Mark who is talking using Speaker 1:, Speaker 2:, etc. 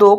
Speaker 1: 2